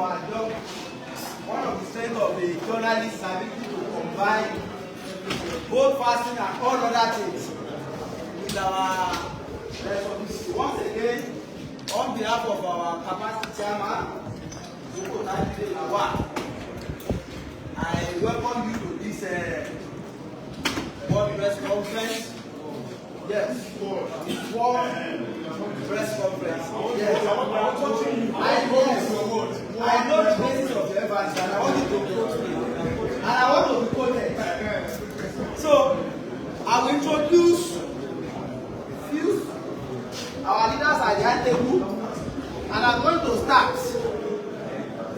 our job, one of the strengths of the journalist ability to combine both fasting and all other things with our responsibility. Once again, on behalf of our capacity chairman, I welcome you to this World Press Conference. Yes, it's World Press Conference. Yes, I know the basis of the evidence, and I want you to quote me. And I want to be quoted. So, I will introduce few our leaders at the high table, and I'm going to start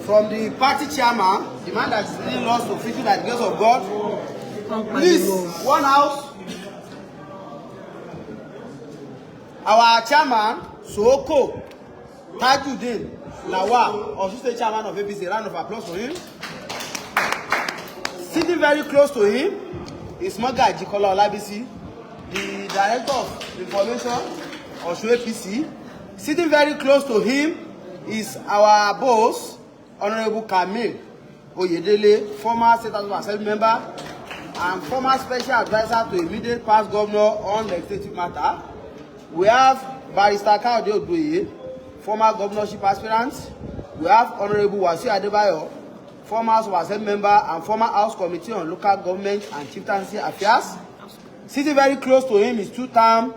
from the party chairman, the man that is leading us to fulfill the grace of God. Please, one house. Our chairman, Soko Tajuddin Lawal, Osun State Chairman of APC, round of applause for him. Sitting very close to him is Magaji Kola Olabisi, the Director of Information of Osun APC. Sitting very close to him is our boss, Honorable Kamil Oyedele, former State House of Assembly member and former Special Advisor to immediate past governor on legislative matter. We have Barrister Kaode Odoye, former governorship aspirant. We have Honorable Wasiu Adebayo, former House of Assembly member and former House Committee on Local Government and Chieftaincy Affairs. Sitting very close to him is two-term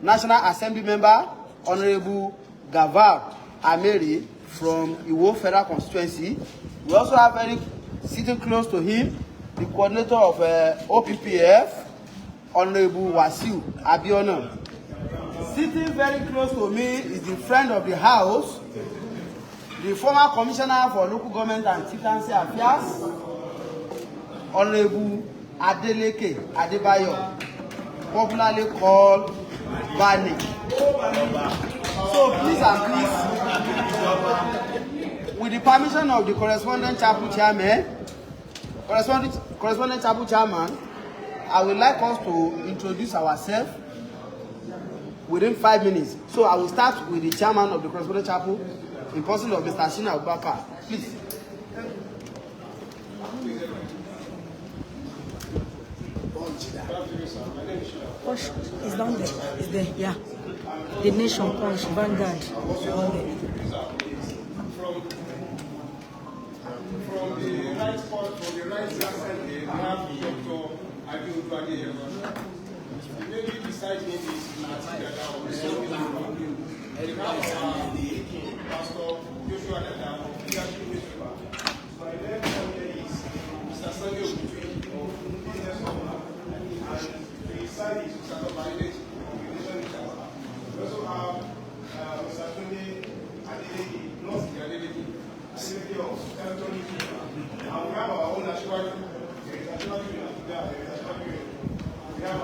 National Assembly member, Honorable Gavar Ameri from Iwo Federal Constituency. We also have sitting close to him, the coordinator of OPPF, Honorable Wasiu Abiona. Sitting very close to me is the friend of the house, the former Commissioner for Local Government and Chieftaincy Affairs, Honorable Adeleke Adebayo, popularly called Bani. So please and please, with the permission of the correspondent chapel chairman, correspondent chapel chairman, I would like us to introduce ourselves within 5 minutes. So I will start with the chairman of the correspondent chapel, in person of Mr. Shina Abubakar. Please. Punch is down there. It's there, yeah. The Nation, Punch, Vanguard. From the right spot, from the right side, we have Dr. Adeleke. The lady beside him is Pastor Joshua Dada of leadership newspaper. My left hand here is Mr. Sunday of business owner, and the side is Mr. Tobaile of relation newspaper. We also have Mr. Tunde Adeleke, not the Adeleke of electronic newspaper. And we have our own national we have a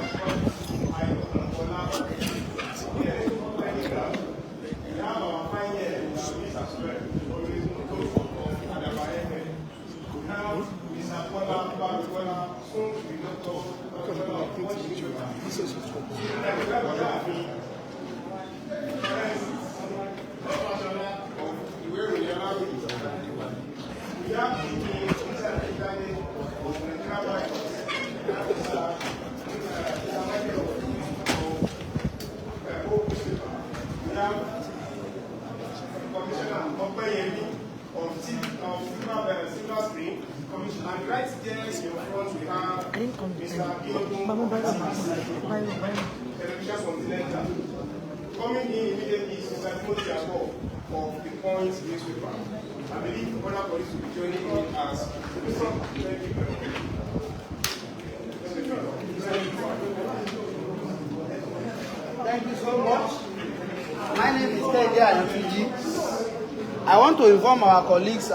and right there in front we have Mr. Television Continental. Coming in immediately is Mr. Timothy Abo of the Point newspaper. I believe other colleagues will be joining in as thank you very much. Thank you so much. My name is Teddy Ademola. I want to inform our colleagues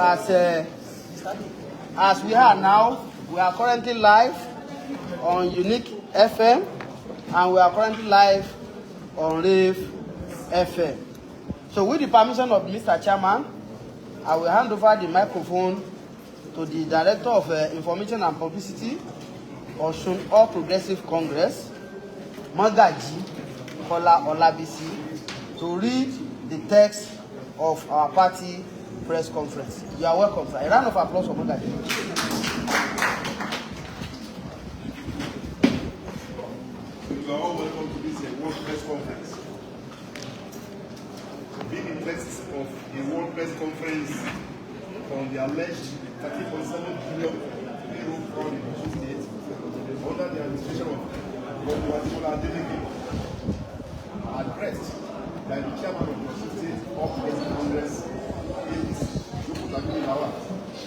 as we are now, we are currently live on Unique FM and we are currently live on Rave FM. So with the permission of Mr. Chairman, I will hand over the microphone to the Director of Information and Publicity, Osun All Progressive Congress, Magaji Kola Olabisi, to read the text of our party press conference. You are welcome, sir. A round of applause for Magaji. You are all welcome to this World Press Conference. Being in place of a World Press Conference on the alleged 30.7 billion euro fraud in Osun State under the administration of Ademola Adeleke, addressed by the chairman of the Osun State APC Congress,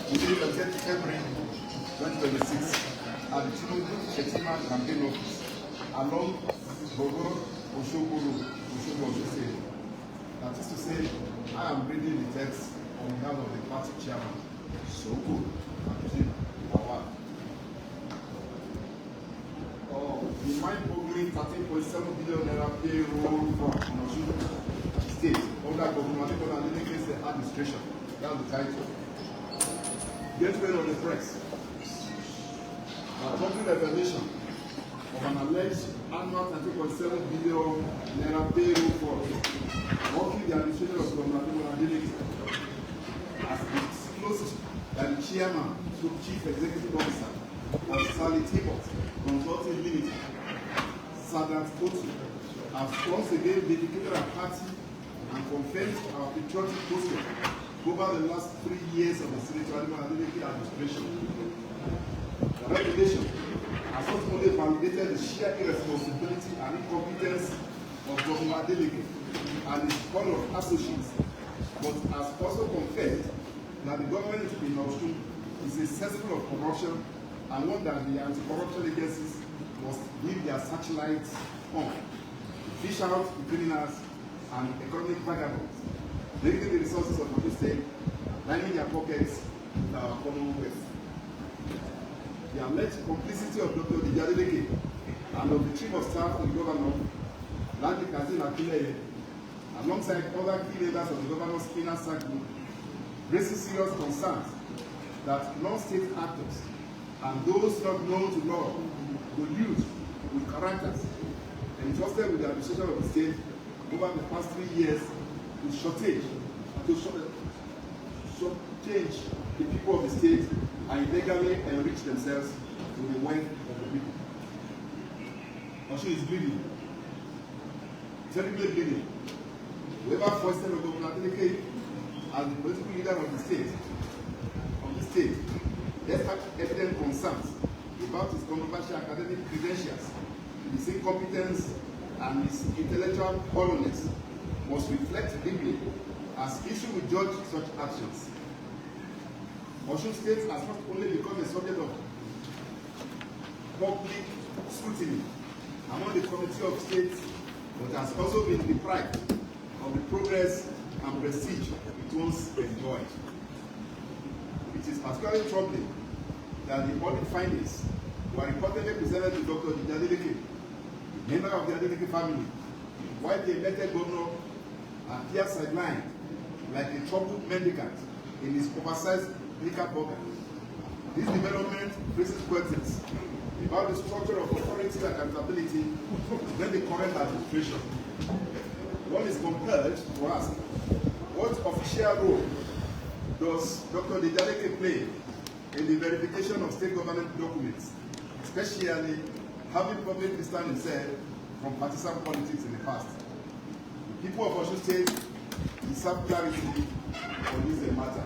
within the 10th February 2026 at the Chetima campaign office along Bogo Osogbo Road, Osogbo State. That is to say, I am reading the text on behalf of the party chairman, Soko APC. The mind-boggling 13.7 billion naira payroll from Osun State under Governor Adeleke's administration. That's the title. Get rid of the press. A public revelation of an alleged annual 13.7 billion naira payroll fraud working the administration of Governor Adeleke as disclosed by the chairman to chief executive officer of Sally Tibot Consulting Limited, Sadat Otu, has once again dedicated our party and confirmed our patriotic posture over the last 3 years of the Senator Adeleke administration. The revelation has not only validated the sheer irresponsibility and incompetence of Governor Adeleke and his corps of associates, but has also confirmed that the government in Osun is a cesspool of corruption and one that the anti-corruption agencies must leave their searchlights on, fish out the criminals and economic vagabonds, making the resources of the state, lining their pockets with our common wealth. The alleged complicity of Dr. Adeleke and of the chief of staff of the governor, Landi Kazim Akinleye, alongside other key leaders of the governor's inner circle, raises serious concerns that non-state actors and those not known to law collude with characters entrusted with the administration of the state over the past 3 years to shortage the people of the state and illegally enrich themselves with the wealth of the people. Osun is bleeding, terribly bleeding. Whoever foisted on Governor Adeleke as the political leader of the state, despite evident concerns about his controversial academic credentials, his incompetence, and his intellectual hollowness, must reflect deeply as issue will judge such actions. Osun State has not only become a subject of public scrutiny among the Committee of State, but has also been deprived of the progress and prestige it once enjoyed. It is particularly troubling that the audit findings were reportedly presented to Dr. Adeleke, a member of the Adeleke family, while the elected governor appears sidelined like a troubled mendicant in his oversized knickerbocker. This development raises questions about the structure of authority and accountability within the current administration. One is compelled to ask, what official role does Dr. Adeleke play in the verification of state government documents, especially having publicly stand himself from partisan politics in the past? The people of Osun State deserve clarity on this matter.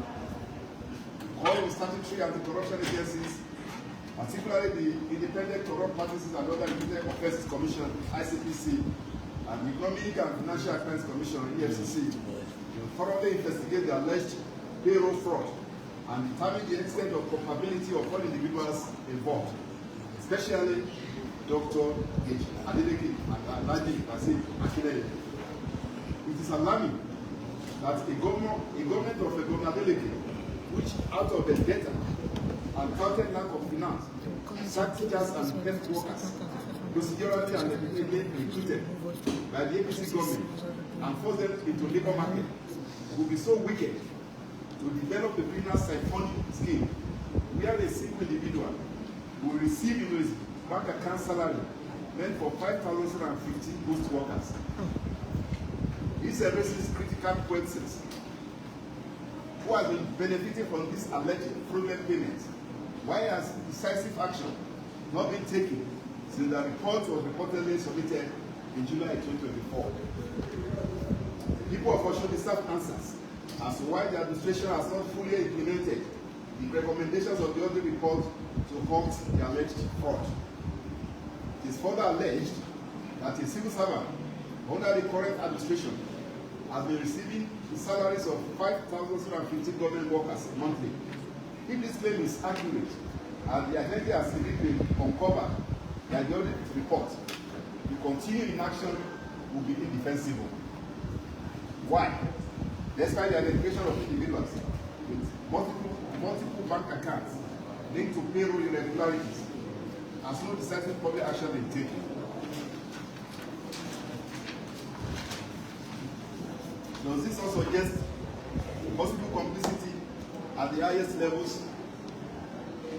All the statutory anti-corruption agencies, particularly the Independent Corrupt Practices and Other Related Offences Commission, ICPC, and the Economic and Financial Crimes Commission, EFCC, will thoroughly investigate the alleged payroll fraud and determine the extent of culpability of all individuals involved, especially Dr. Adeleke and Landi Kazim Akinleye. It is alarming that a government of Governor Adeleke, which out of the data and touted lack of finance, sacked teachers and health workers, procedurally and legitimately recruited by the APC government and forced them into labor market, would be so wicked to develop a criminal siphoning scheme where a single individual will receive his bank account salary meant for 5,050 post workers. This raises critical questions. who has been benefiting from this alleged fraudulent payment. Why has decisive action not been taken since the report was reportedly submitted in July 2024? The people of Osun deserve answers as to why the administration has not fully implemented the recommendations of the audit report to halt the alleged fraud. It is further alleged that a civil servant under the current administration has been receiving the salaries of 5,050 government workers monthly. If this claim is accurate and the identity has been uncovered by the audit report, the continued inaction will be indefensible. Why? Despite the identification of individuals with multiple bank accounts linked to payroll irregularities, has no decisive public action been taken. Does this also suggest possible complicity at the highest levels?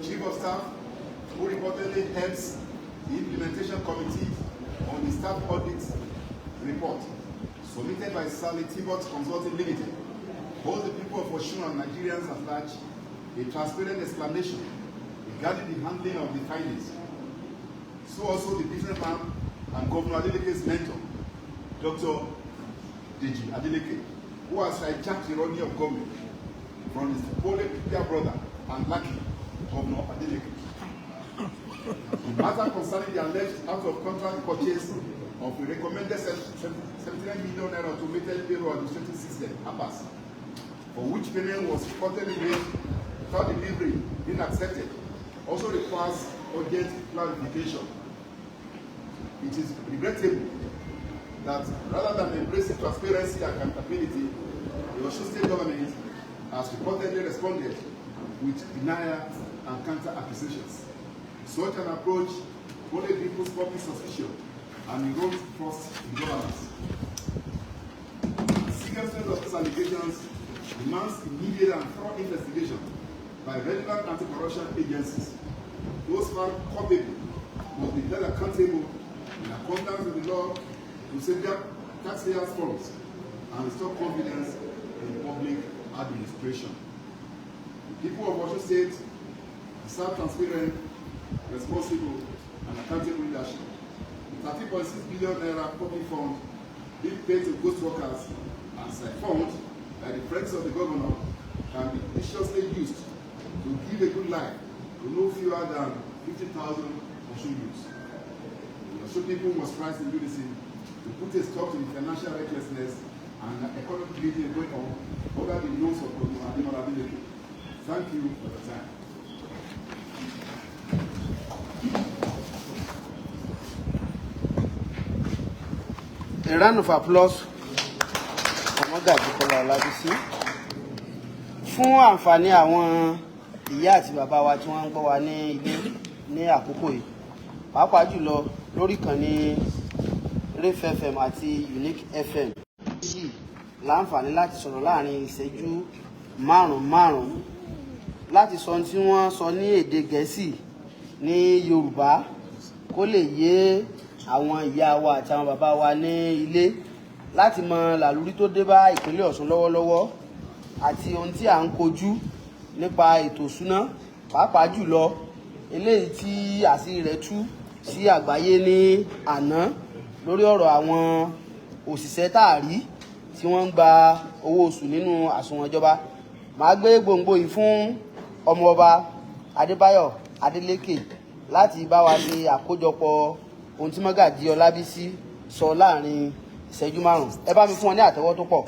Chief of Staff, who reportedly heads the implementation committee on the staff audit report submitted by Sally Tibot Consulting Limited, holds the people of Osun and Nigerians at large a transparent explanation regarding the handling of the findings. So also the businessman and Governor Adeleke's mentor, Dr. Adeleke, who has hijacked the running of government from his dear brother and lucky Governor Adeleke. The matter concerning the alleged out-of-contract purchase of a recommended 79 million naira automated payroll administrative system, APC, for which payment was reportedly made without delivery being accepted, also requires urgent clarification. It is regrettable that rather than embracing transparency and accountability, the Osun State government has reportedly responded with denial and counter-accusations. Such an approach only deepens public suspicion and erodes trust in governance. The seriousness of these allegations demands immediate and thorough investigation by relevant anti-corruption agencies. Those found culpable must be held accountable in accordance with the law to safeguard taxpayers' funds and restore confidence in public administration. The people of Osun State deserve transparent, responsible, and accountable leadership. The 30.6 billion naira public fund being paid to ghost workers and siphoned by the friends of the governor can be viciously used to give a good life to no fewer than 50,000 Osun youths. The Osun people must rise in unison to put a stop to the financial recklessness and economic bleeding going on under the nose of Ademola. Thank you for the time. A round of applause for Ademola Olabisi fún àǹfààní àwọn ìyá àti bàbá wa tí wọ́n ń gbọ́ wa ní ilé ní àkókò yìí, pàápàá jùlọ lórí ìkànnì Ref FM àti Unique FM. Yìí láǹfààní láti sọ̀rọ̀ láàrin ìṣẹ́jú márùn-ún láti sọ tí wọ́n sọ ní èdè Gẹ̀ẹ́sì ní Yorùbá kó lè yé àwọn ìyá wa àti àwọn bàbá wa ní ilé láti mọ làlúrí tó dé bá ìpínlẹ̀ Ọ̀ṣun lọ́wọ́lọ́wọ́ àti ohun tí à ń kojú nípa ètò ìṣúná, pàápàá jùlọ eléyìí tí àṣírí rẹ̀ tú sí àgbáyé ní àná lórí ọ̀rọ̀ àwọn òṣìṣẹ́ táàrí tí wọ́n ń gba owó oṣù nínú àsùnwọ̀n ìjọba. Màá gbé gbòǹgbò yìí fún ọmọọba Adébáyọ̀ Adeleke láti bá wa ṣe àkójọpọ̀ ohun tí Mọ́gàjí Ọlábísí sọ láàrin ìṣẹ́jú márùn-ún. Ẹ bá mi fún wọn ní àtẹ́wọ́ tó pọ̀.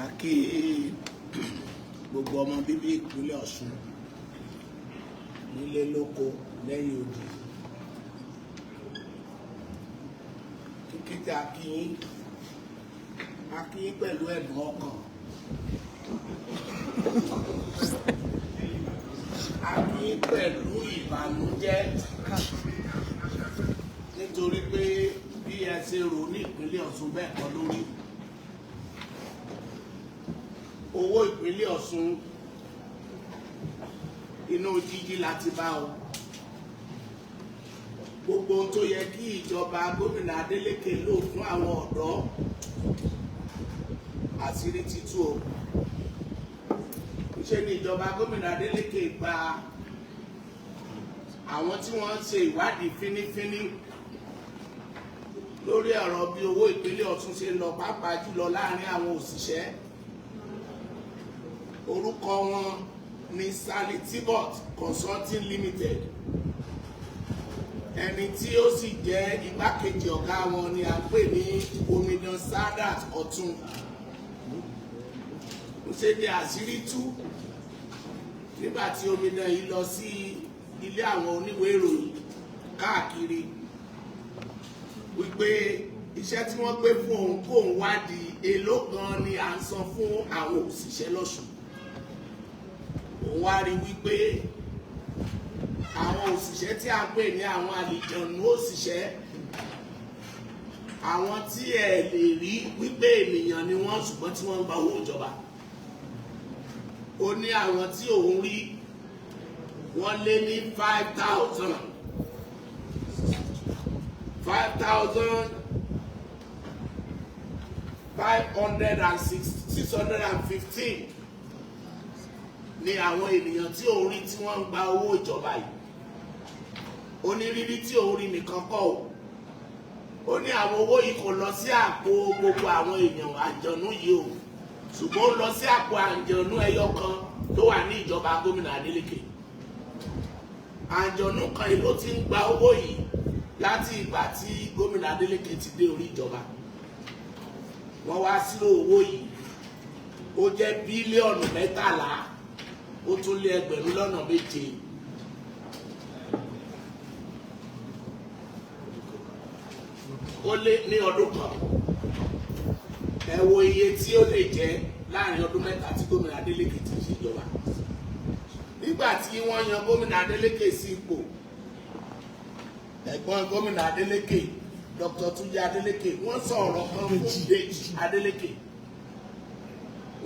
A kí gbogbo ọmọ bíbí ìpínlẹ̀ Ọ̀ṣun nílé lóko lẹ́yìn odi. Kíkíta a kí yín pẹ̀lú ẹ̀dùn ọkàn. A kí yín pẹ̀lú ìbànújẹ́ nítorí pé bí ẹ ṣe rò ní ìpínlẹ̀ Ọ̀ṣun bẹ́ẹ̀ kọ́ lórí. Owó ìpínlẹ̀ Ọ̀ṣun inú jíjí láti bá o. Gbogbo tó yẹ kí ìjọba gómìnà Adeleke lò fún àwọn ọ̀dọ́ àṣírí ti tú o. Ṣé ní ìjọba gómìnà Adeleke gba àwọn tí wọ́n ṣe ìwádìí fínífíní lórí ọ̀rọ̀ bí owó ìpínlẹ̀ Ọ̀ṣun ṣe lọ pàápàá jùlọ láàrin àwọn òṣìṣẹ́. Orúkọ wọn ní Sally Tibot Consulting Limited. Ẹni tí ó sì jẹ́ igbákejì ọ̀gá wọn ni a pè ní Omidan Sadat Ọ̀tún. Ó ṣe ní àṣírí tú nígbà tí omidan yìí lọ sí ilé àwọn oníwèé ìròyìn káàkiri wípé iṣẹ́ tí wọ́n gbé fún òun kò ń wádìí èló gan ni à ń san fún àwọn òṣìṣẹ́ lọ́sùn. Òun wá rí wípé àwọn òṣìṣẹ́ tí a ń pè ní àwọn àlìjọ̀nù òṣìṣẹ́, àwọn tí ẹ lè rí wípé ènìyàn ni wọ́n ṣùgbọ́n tí wọ́n ń gba owó ìjọba. Ó ní àwọn tí òun rí wọ́n lé ní 5,615 ní àwọn ènìyàn tí òun rí tí wọ́n ń gba owó ìjọba yìí. Onírírí tí òun rí nìkan kọ́ o. Ó ní àwọn owó yìí kò lọ sí àpò gbogbo àwọn èèyàn àjọ̀nú yìí o, ṣùgbọ́n ó lọ sí àpò àjọ̀nú ẹyọ kan tó wà ní ìjọba gómìnà Adeleke. Àjọ̀nú kan yìí ló ti ń gba owó yìí láti ìgbà tí gómìnà Adeleke ti dé orí ìjọba. Wọ́n wá sírò owó yìí, ó jẹ́ bílíọ̀nù 13, ó tún lé ẹgbẹ̀rún lọ́nà 7. Ó lé ní ọdún kan. Ẹ wo iye tí ó lè jẹ́ láàrin ọdún 3 tí gómìnà Adeleke ti ṣèjọba. Nígbà tí wọ́n yan gómìnà Adeleke sí ipò, ẹ̀gbọ́n gómìnà Adeleke, Dr. Túnjí Adeleke, wọ́n sọ̀rọ̀ kan fún Deji Adeleke.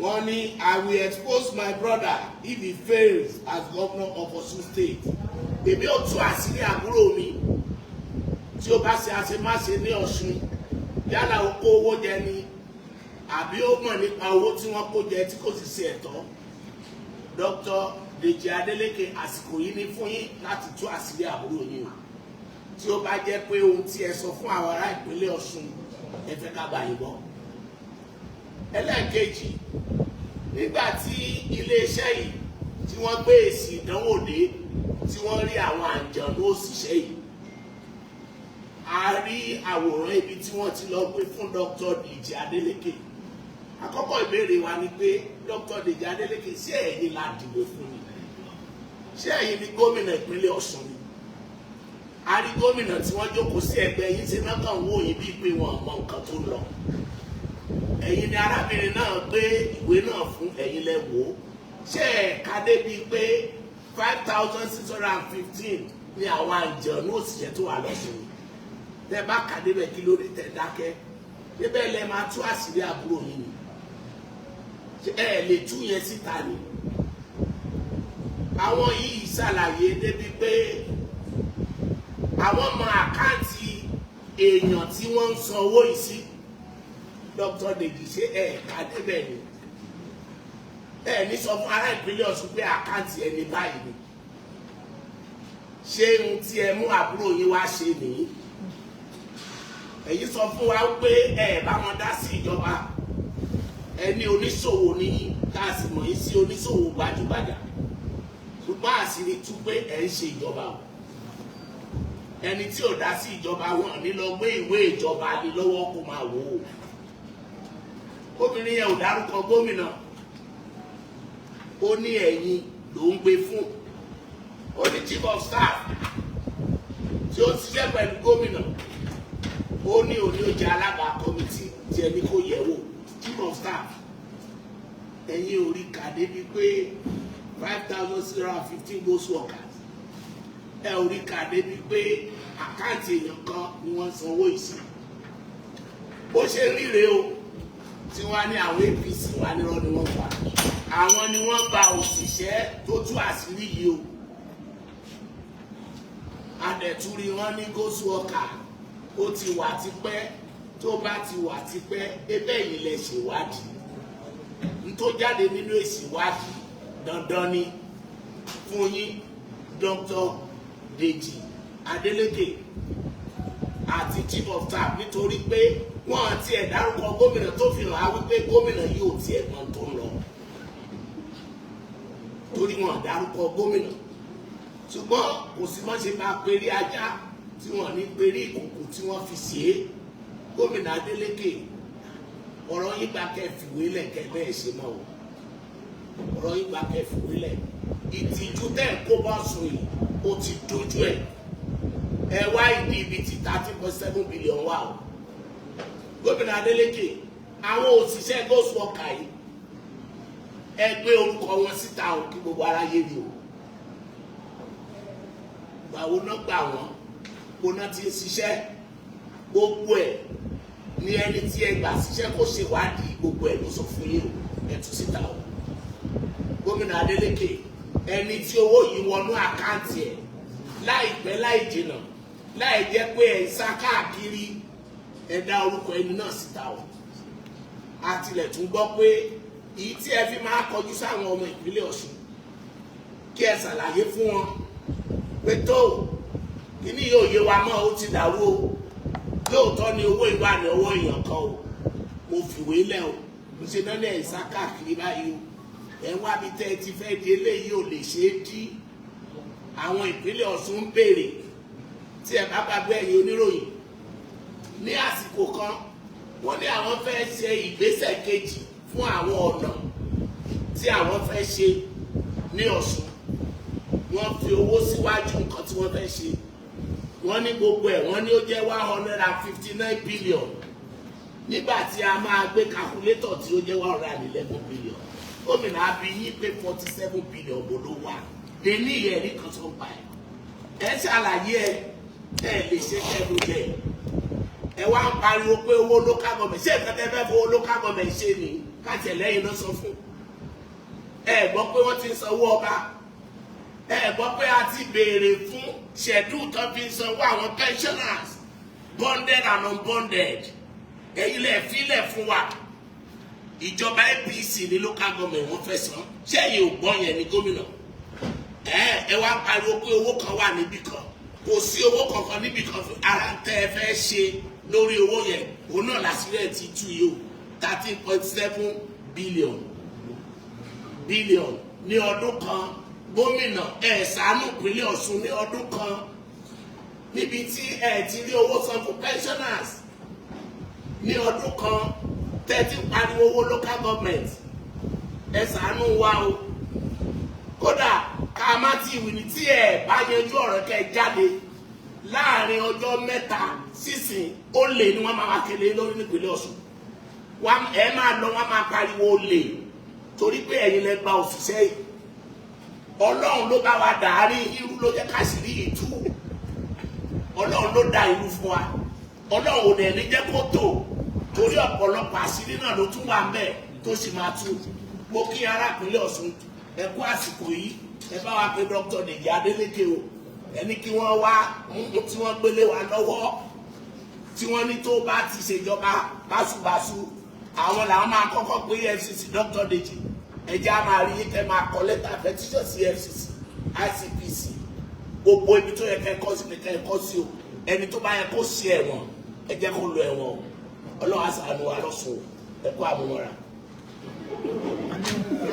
Wọ́n ní, I will expose my brother if he fails as governor of Osun State. Èmi ò tú àṣírí àbúrò mi tí ó bá ṣe àṣemáṣe ní Ọ̀ṣun, yálà ó kó owó jẹ ni àbí ó mọ̀ nípa owó tí wọ́n kó jẹ tí kò sì ṣe ẹ̀tọ́. Dr. Deji Adeleke, àsìkò yìí ní fún yín láti tú àṣírí àbúrò yín o. Tí ó bá jẹ́ pé ohun tí ẹ sọ fún àwọn ará ìpínlẹ̀ Ọ̀ṣun ẹ fẹ́ ká bá yín gbọ́. Ẹlẹ́ẹ̀kejì, nígbà tí iléeṣẹ́ yìí tí wọ́n gbé èsì ìdánwò dé tí wọ́n rí àwọn àjọ̀nú òṣìṣẹ́ yìí, a rí àwòrán ibi tí wọ́n ti lọ gbé fún Dr. Deji Adeleke. Àkọ́kọ́ ìbéèrè wa ni pé Dr. Deji Adeleke, ṣé ẹ̀yin la dìbò fún ni? Ṣé ẹ̀yin ni gómìnà ìpínlẹ̀ Ọ̀ṣun ni? A rí gómìnà tí wọ́n jókòó sí ẹgbẹ́ yín ṣe náà kàn wó yín bíi pé wọn mọ nǹkan tó lọ. Ẹ̀yin ni arábìnrin náà gbé ìwé náà fún, ẹ̀yin lẹ wò ó. Ṣé ẹ̀ka débi pé 5,615 ni àwọn àjọ̀nú òṣìṣẹ́ tó wà lọ́sùn? Tẹ́ bá kà débẹ̀ kí ló dé tẹ́ dákẹ́? Débẹ̀ lẹ máa tú àṣírí àbúrò yín ni. Ẹ lè tú yẹn síta ni. Àwọn yìí ṣàlàyé débi pé àwọn mọ àkáǹtì èèyàn tí wọ́n ń san owó yìí sí. Dr. Deji, ṣé ẹ̀ka débẹ̀ ni? Ẹ ní sọ fún ará ìpínlẹ̀ Ọ̀ṣun pé àkáǹtì ẹni báyìí ni. Ṣé ohun tí ẹ mú àbúrò yín wá ṣe nìyí? Ẹ̀yin sọ fún wa pé ẹ bá wọn dá sí ìjọba. Ẹni oníṣòwò ni tá a sì mọ̀ yín sí oníṣòwò gbajúgbajà. Ṣùgbọ́n àṣírí tú pé ẹ ń ṣe ìjọba o. Ẹni tí ò dá sí ìjọba wọn ní lọ gbé ìwé ìjọba ní lọ́wọ́ kó máa wò ó. Obìnrin yẹn ò dárúkọ gómìnà. Ó ní ẹ̀yin ló ń gbé fún. Ó ní chief of staff tí ó ṣiṣẹ́ pẹ̀lú gómìnà. Ó ní òní ó jẹ́ alága kọ́mítì tí ẹni kò yẹ̀ wò, chief of staff. Ẹ̀yin ò rí kàdé bíi pé 5,615 ghost workers. Ẹ ò rí kàdé bíi pé àkáǹtì èèyàn kan ni wọ́n sanwó ìsìn. Bó ṣe ríre o tí wọ́n ní àwọn APC wà nírọ́ ni wọ́n pa. Àwọn ni wọ́n gba òṣìṣẹ́ tó tú àṣírí yìí o. Adẹ̀túrí wọn ní ghost worker ó ti wà tipẹ́, tó bá ti wà tipẹ́, ebe yìí lẹ ṣèwádìí. tó jáde nínú èsì ìwádìí dandan ni fún yín Dr. Deji Adeleke àti chief of staff nítorí pé wọ́n àti ẹ̀ dárúkọ gómìnà tó fi hàn á wípé gómìnà yóò tiẹ̀ mọ̀ tó ń lọ torí wọ́n dárúkọ gómìnà ṣùgbọ́n kò sí mọ́ ṣe máa perí ajá tí wọ́n ní perí ìkòkò tí wọ́n fi ṣe é gómìnà Adeleke ọ̀rọ̀ yín gba kẹfìwé lẹ̀ kẹ bẹ́ẹ̀ ṣe mọ́ o ọ̀rọ̀ yín gba kẹfìwé lẹ̀ ìtìjú tẹ̀ kó bá sùn yìí ó ti dojú ẹ̀ ẹ wá ìdí ibi tí 13.7 billion wà o gómìnà Adeleke àwọn òṣìṣẹ́ ghost worker yìí ẹ gbé orúkọ wọn síta o kí gbogbo aráyé rí o gbàwo náà gbà wọ́n gbóná tí ń ṣiṣẹ́ gbogbo ẹ̀ ní ẹni tí ẹ gbà ṣiṣẹ́ kó ṣèwádìí gbogbo ẹ̀ ló sọ fún yín o ẹ tú síta o gómìnà Adeleke ẹni tí owó yìí wọnú àkáǹtì ẹ̀ láìpẹ́ láì jìnnà láì jẹ́ pé ẹ̀ ń sá káàkiri ẹ dá orúkọ ẹni náà síta o àtìlẹ̀ tún gbọ́ pé èyí tí ẹ fi máa kọjú sáwọn ọmọ ìpínlẹ̀ Ọ̀ṣun kí ẹ ṣàlàyé fún wọn pé tó kíní yóò yé wa mọ́ ó ti dàrú o lóòótọ́ ni owó ìwà ní ọwọ́ èèyàn kan o mo fìwé lẹ̀ o mo ṣe náà lẹ̀ sá káàkiri báyìí o ẹ̀ ń wá bí tẹ́ ẹ ti fẹ́ di eléyìí ò lè ṣe é dí àwọn ìpínlẹ̀ Ọ̀ṣun ń béèrè tí ẹ bá gbàgbé ẹ̀yin oníròyìn ní àsìkò kan wọ́n ní àwọn fẹ́ ṣe ìgbésẹ̀ kejì fún àwọn ọ̀nà tí àwọn fẹ́ ṣe ní Ọ̀ṣun wọ́n fi owó síwájú nǹkan tí wọ́n fẹ́ ṣe wọ́n ní gbogbo ẹ̀ wọ́n ní ó jẹ́ 159 billion nígbà tí a máa gbé calculator tí ó jẹ́ 111 billion gómìnà abi yín pé 47 billion bó ló wà dé ní ìyẹ̀rí kan tó ń pa ẹ̀ ṣàlàyé ẹ lè ṣe kẹ́lú bẹ́ẹ̀ ẹ wá ń pariwo pé owó local government ṣé ìkẹtẹ fẹ́ fowó local government ṣe ni káàtì ẹlẹ́yìn náà sọ fún ẹ gbọ́ pé wọ́n ti ń sanwó ọba ẹ gbọ́ pé a ti béèrè fún schedule tó fi ń sanwó àwọn pensioners bonded and unbonded ẹ̀yin lè filẹ̀ fún wa ìjọba APC ní local government wọ́n fẹ́ san ṣé èyí ò gbọ́ yẹn ní gómìnà ẹ wá ń pariwo pé owó kan wà níbì kan kò sí owó kankan níbì kan ara tẹ́ ẹ fẹ́ ṣe lórí owó yẹn òun náà lásìrẹ́ ti tú yìí o 13.7 billion ní ọdún kan gómìnà ẹ ṣàánú ìpínlẹ̀ Ọ̀ṣun ní ọdún kan níbi tí ẹ ti rí owó san fún pensioners ní ọdún kan tẹ́tí pariwo owó local government ẹ ṣàánú wa o kódà ká má ti wí ní tí ẹ bá yanjú ọ̀rọ̀ kẹ́ jáde láàrin ọjọ́ mẹ́ta sísìn ó lè ní wọ́n máa wá kele lórí nípínlẹ̀ Ọ̀ṣun ẹ máa lọ wọ́n máa pariwo lè torí pé ẹ̀yin lẹ gba òṣìṣẹ́ yìí Ọlọ́run ló bá wa dàárí irú ló jẹ́ ká sì rí ìtú Ọlọ́run ló dá irú fún wa Ọlọ́run ò dẹ̀ ní jẹ́ kó tó torí ọ̀pọ̀lọpọ̀ àṣírí náà ló tún wà ń bẹ̀ tó sì máa tú mo kí arákùnrin Ọ̀ṣun ẹ kú àsìkò yìí ẹ bá wa pé Dr. Deji Adeleke o ẹni kí wọ́n wá mú tí wọ́n gbélé wa lọ́wọ́ tí wọ́n ní tó bá ti ṣèjọba báṣubàṣu àwọn làwọn máa kọ́kọ́ pé EFCC Dr. Deji ẹjẹ́ á máa rí kẹ́ máa kọ lẹ́tà petition sí EFCC ICPC gbogbo ibi tó yẹ kẹ́ kọ́ sí ni kẹ́ kọ́ sí o ẹni tó bá yẹ kó sí ẹ̀wọ̀n ẹ jẹ́ kó lọ ẹ̀wọ̀n o Ọlọ́run àṣàánú wa lọ́sùn ẹ kó àmúmọ́ra.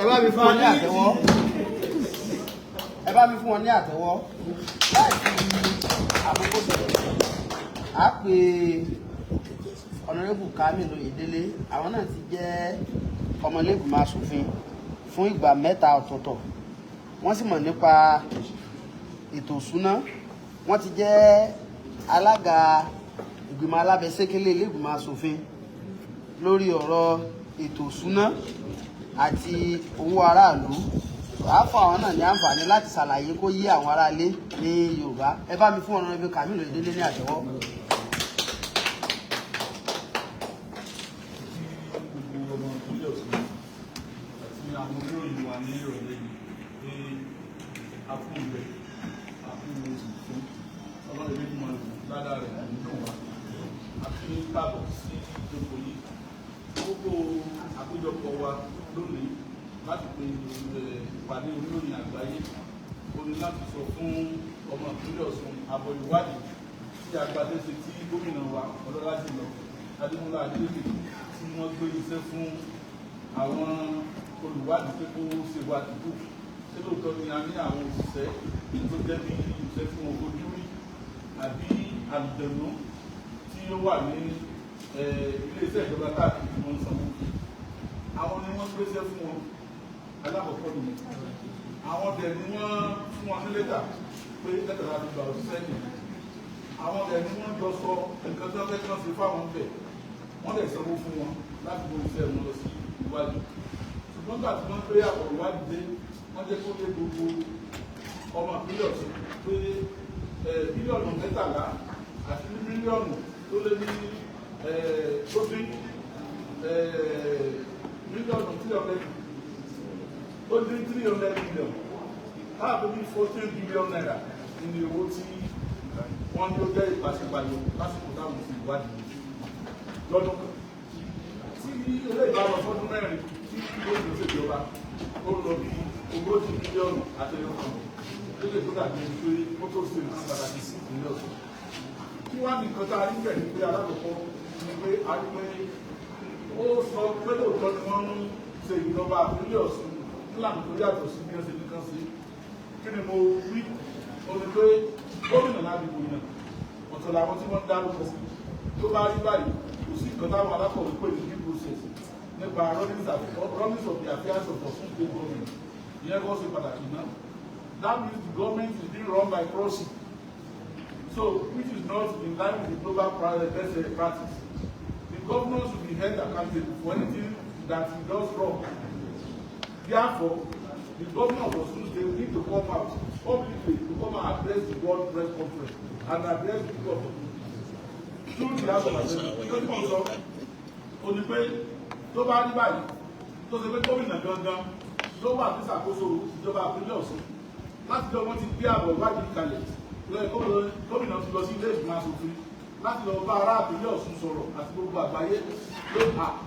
ẹ bá mi fún wọn ní àtẹ́wọ́ ẹ bá mi fún wọn ní àtẹ́wọ́ láì fi àkókò sọ̀rọ̀ á pè ọ̀nàrẹ́bù Kamilu Oyèdélé àwọn náà ti jẹ́ ọmọlẹ́gbìmọ̀ aṣòfin fún ìgbà mẹ́ta ọ̀tọ̀ọ̀tọ̀ wọ́n sì mọ̀ nípa ètò ìṣúná wọ́n ti jẹ́ alága ìgbìmọ̀ alábẹ́sẹ́kẹ́lé ilé-ìgbìmọ̀ aṣòfin lórí ọ̀rọ̀ ètò ìṣúná àti owó aráàlú àáfọ̀ àwọn náà ní àǹfààní láti ṣàlàyé kó yé àwọn aráalé ní Yorùbá ẹ bá mi fún ọ̀nàrẹ́bù Kamilu Oyèdélé ní àtẹ́wọ́. àwọn oníròyìn wà ní ìrọ̀lẹ́ yìí pé àfúnbẹ̀ àfúnbẹ̀ fún ọlọ́run méjì máa ládà rẹ̀ nínú wa àti káàbọ̀ sí ìjókòó yìí gbogbo àpéjọpọ̀ wa lónìí láti pe ìpàdé oníròyìn àgbáyé ó ní láti sọ fún ọmọ ìpínlẹ̀ Ọ̀ṣun àbọ̀ ìwádìí tí agbadé ṣe tí gómìnà wa ọlọ́lá jùlọ Ademola Adeleke tí wọ́n gbé iṣẹ́ fún àwọn olùwádìí pé kó ṣe wádìí kù ṣé lóòótọ́ ni a ní àwọn òṣìṣẹ́ tó jẹ́ bí iṣẹ́ fún ojú rí àbí àlùjẹ̀nú tí ó wà ní ilé-iṣẹ́ ìjọba káàkiri tí wọ́n ń sanwó àwọn ni wọ́n gbéṣẹ́ fún wọn alákọ̀ọ́kọ́ nìyẹn àwọn dẹ̀ ni wọ́n fún wọn ní lẹ́tà pé lẹ́tà láti gba òṣìṣẹ́ nìyẹn àwọn dẹ̀ ni wọ́n jọ sọ nǹkan tó fẹ́ kán sí fáwọn bẹ̀ wọ́n lè sanwó fún wọn láti bó iṣẹ́ wọn lọ sí ìwádìí ṣùgbọ́n gbà tí wọ́n pé àpọ̀ ìwádìí dé wọ́n jẹ́ kó lé gbogbo ọmọ ìpínlẹ̀ Ọ̀ṣun pé bílíọ̀nù 13 àti mílíọ̀nù tó lé ní tó bí mílíọ̀nù 300 ó dín 300 million káàbọ̀ bí 14 billion naira ní owó tí wọ́n ní ó jẹ́ ìpàṣípàyọ lásìkò táwọn fi ìwádìí lọ́dún kan tí ilé ìbára fọ́dún mẹ́rin tí ó lè ṣèjọba ó lọ bí 40 mílíọ̀nù àtẹ̀yọ̀kan lókè tó dàbí pé ó tó ṣe pàtàkì sí ìpínlẹ̀ Ọ̀ṣun kí wá ní nǹkan tá a rí bẹ̀ ní pé alákọ̀ọ́kọ́ ni pé a rí pé ó sọ pé lóòótọ́ ni wọ́n ń ṣe ìjọba ìpínlẹ̀ Ọ̀ṣun nílànà tó yàtọ̀ sí bí wọ́n ṣe ní kan sí kí ni mo rí ó ní pé gómìnà ládùúgbò yẹn ọ̀tọ̀ làwọn tí wọ́n dárúkọ tó bá rí báyìí kò sí nǹkan táwọn alákọ̀wé pè ní due process nípa runnings of the affairs of Osun State government ìyẹn kọ́ sí pàtàkì náà. That means the government is being run by proxy, so which is not in line with the global best practice. The governor should be held accountable for anything that he does wrong. Therefore, the governor of Osun State need to come out publicly to come and address the World Press Conference and address the government through the House of Assembly. Because wọ́n sọ òní pé tó bá rí báyìí tó ṣe pé gómìnà gangan ló wà ní ìṣàkóso ìjọba ìpínlẹ̀ Ọ̀ṣun láti lọ wọ́n ti gbé àbọ̀ ìwádìí kalẹ̀ gómìnà ti lọ sí ilé ìgbìmọ̀ aṣòfin láti lọ bá ará ìpínlẹ̀ Ọ̀ṣun sọ̀rọ̀ àti gbogbo àgbáyé pé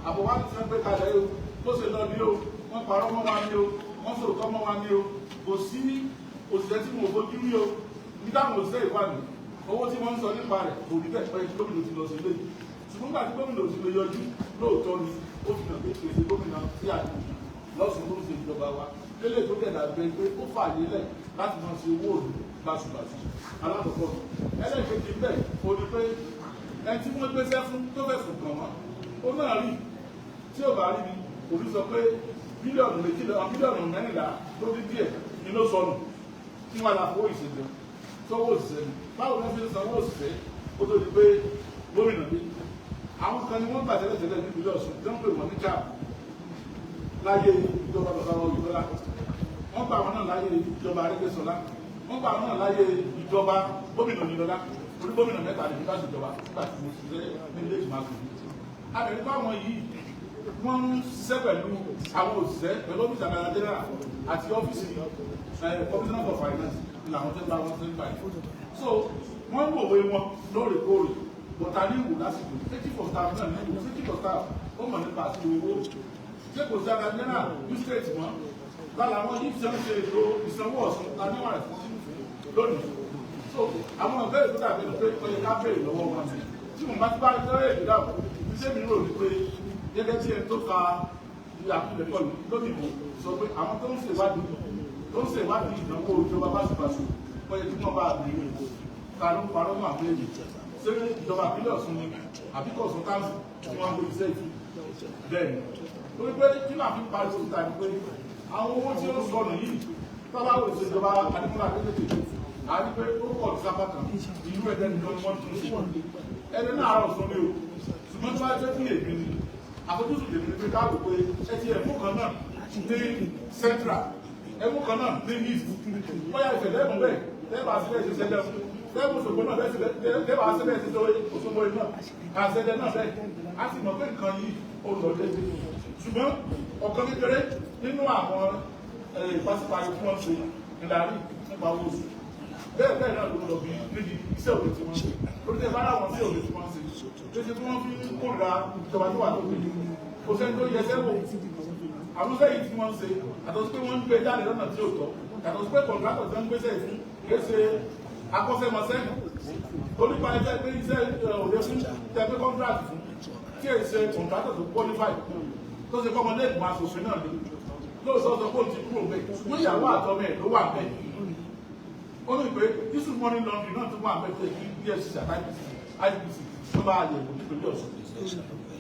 àbọ̀ wá ti gbé kalẹ̀ o tó ṣe lọ ní o wọ́n parọ́ mọ́ wa ní o wọ́n sòròtọ́ mọ́ wa ní o kò sí òṣìṣẹ́ tí mo fojú rí o ní táwọn òṣìṣẹ́ ìwádìí owó tí wọ́n ń sọ nípa rẹ̀ kò rí bẹ́ẹ̀ pẹ́ gómìnà ti lọ sí ilé ṣùgbọ́n gbà tí gómìnà ti lè yọjú lóòótọ́ ni ó fi hàn pé kèsè gómìnà sí àdúgbò lọ́sùn ló ń ṣe ìjọba wa lélẹ̀ tó kẹ̀dà gbẹ pé ó fààyè lẹ̀ láti máa ṣe owó òòlù báṣubàṣu alákọ̀ọ́kọ́ ẹlẹ́ẹ̀kejì bẹ́ẹ̀ o ní pé ẹni tí wọ́n gbéṣẹ́ fún tó fẹ̀sùn kàn wọ́n ó náà rí tí ò bá rí ni òbí sọ pé bílíọ̀nù 14 tó dín díẹ̀ ni ló sọnù tí wọ́n àlàfo ìṣèjọ sọ́wọ́ òṣìṣẹ́ ni báwo wọ́n fi ń sanwó òṣìṣẹ́ ó tó di pé gómìnà dé àwọn kan ni wọ́n gbà tẹ́lẹ̀tẹ́lẹ̀ nípínlẹ̀ Ọ̀ṣun tí wọ́n pè wọ́n ní káà láyé ìjọba bàbá Oyètọ́lá wọ́n gbà wọn náà láyé ìjọba Arẹ́gbẹ́ṣọlá wọ́n gbà wọn náà láyé ìjọba gómìnà Oyètọ́lá orí gómìnà mẹ́ta ní bá ṣèjọba nígbà tí mo ṣiṣẹ́ ní ilé ìgbìmọ̀ aṣòfin àbẹ̀rẹ̀ pé àwọn yìí wọ́n ń ṣiṣẹ́ pẹ̀lú àwọn òṣìṣẹ́ pẹ̀lú ọ́fíìsì àgbàlá general àti ọ́fíìsì commissioner of finance làwọn tó ń bá wọn tó ń gbà yìí so wọ́n ń wòwe wọn lóòrèkóòrè bọ̀tà ní ìwò lásìkò chief of staff náà ní ìwò chief of staff ó mọ̀ nípa àti owó ṣé kò sí àgbà general ní state wọn lára wọn yìí ṣe ń ṣe ètò ìsanwó Ọ̀ṣun aníwọ̀n rẹ̀ fún lónìí so àwọn ọ̀bẹ́rẹ̀ tó dàbí pé ó yẹ ká bèèrè lọ́wọ́ wọn ni tí mo bá ti bá ẹgbẹ́ èdè dàbò ṣé mi rò ní pé gẹ́gẹ́ tí ẹni tó ka àpilẹ̀kọ lónìí sọ pé àwọn tó ń ṣèwádìí ìdánwò ìjọba báṣubàṣu ó yẹ kí wọ́n bá àbẹ̀rẹ̀ ta ló ń parọ́ mọ́ àbẹ̀rẹ̀ ṣé ìjọba ìpínlẹ̀ Ọ̀ṣun ni àbí kọ̀ọ̀sán táàmù tí wọ́n ń gbé iṣẹ́ ìfì bẹ́ẹ̀ ni torí pé kí máa fi parí sí ìta pé àwọn owó tí ó sọnù yìí tọ́láwò ìṣèjọba Ademola Adeleke a rí pé ó pọ̀ ní sábà kan ìlú ẹ̀dẹ́ nìkan ni wọ́n tún sí ẹni náà àárọ̀ sọ ní o ṣùgbọ́n tí wọ́n jẹ́ fún èmi ni àfojúsùn lèmi pé káàbò pé ẹ ti ẹ̀mú kan náà ní central ẹ̀mú kan náà ní east bóyá ìfẹ̀lẹ́ ẹ̀mú bẹ́ẹ̀ lẹ́bà sílẹ̀ ti ṣẹlẹ̀ lẹ́bù ṣògbọ́n náà lẹ́bà sílẹ̀ ti ṣẹlẹ̀ Òṣogbo iná àṣẹlẹ̀ náà bẹ́ẹ̀ a sì mọ̀ pé nǹkan yìí ó lọ lẹ́sẹ̀ ṣùgbọ́n ọ̀kan kékeré nínú àwọn ìpàsípààyè fún ọ̀sẹ̀ ìdarí nípa owó oṣù bẹ́ẹ̀ náà ló lọ bí níbi iṣẹ́ òde tí wọ́n ṣe lórí ẹ̀ bá láwọn sí òde tí wọ́n ṣe tó ṣe tí wọ́n fi kórìíra ìjọba tó wà lóde kò sẹ́ni tó yẹ sẹ́wọ̀ àwọn sẹ́yìn tí wọ́n ń ṣe àtọ́sí pé wọ́n ń gbé jáde lọ́nà tí ò tọ́ àtọ́sí pé kọ̀ǹtrátọ̀ tí wọ́n ń gbéṣẹ́ fún kìí ṣe akọ́ṣẹ́mọṣẹ́ onípa ẹgbẹ́ pé iṣẹ́ òde fún tẹ́gbẹ́ kọ́ńtrátì fún kí èyí ṣe kọ̀ǹtrátọ̀ tó qualify tó ṣe fọ́mọdé ìgbìmọ̀ aṣòfin náà ní lóòótọ́ sọ pé ó ti kúrò bẹ́ẹ̀ ṣùgbọ́n ìyàwó àtọmọ ẹ̀ ló wà bẹ́ẹ̀ ó ní pé this money laundry náà tó wà bẹ́ẹ̀ tó kí EFCC àti IPC tó bá yẹ̀wò nípínlẹ̀ Ọ̀ṣun